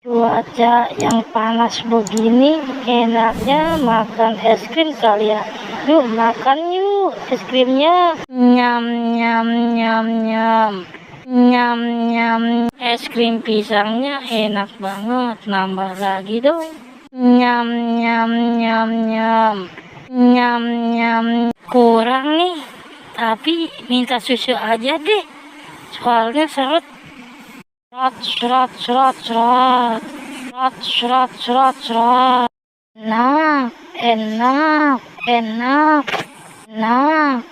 Cuaca yang panas begini enaknya makan es krim kali ya. Yuk makan yuk es krimnya. Nyam nyam nyam nyam. Nyam nyam. Es krim pisangnya enak banget. Nambah lagi dong. Nyam nyam nyam nyam. Nyam nyam. Kurang nih, tapi minta susu aja deh. Soalnya seret. Serat, serat, serat, serat, serat, serat, serat. Enak, enak, enak, enak.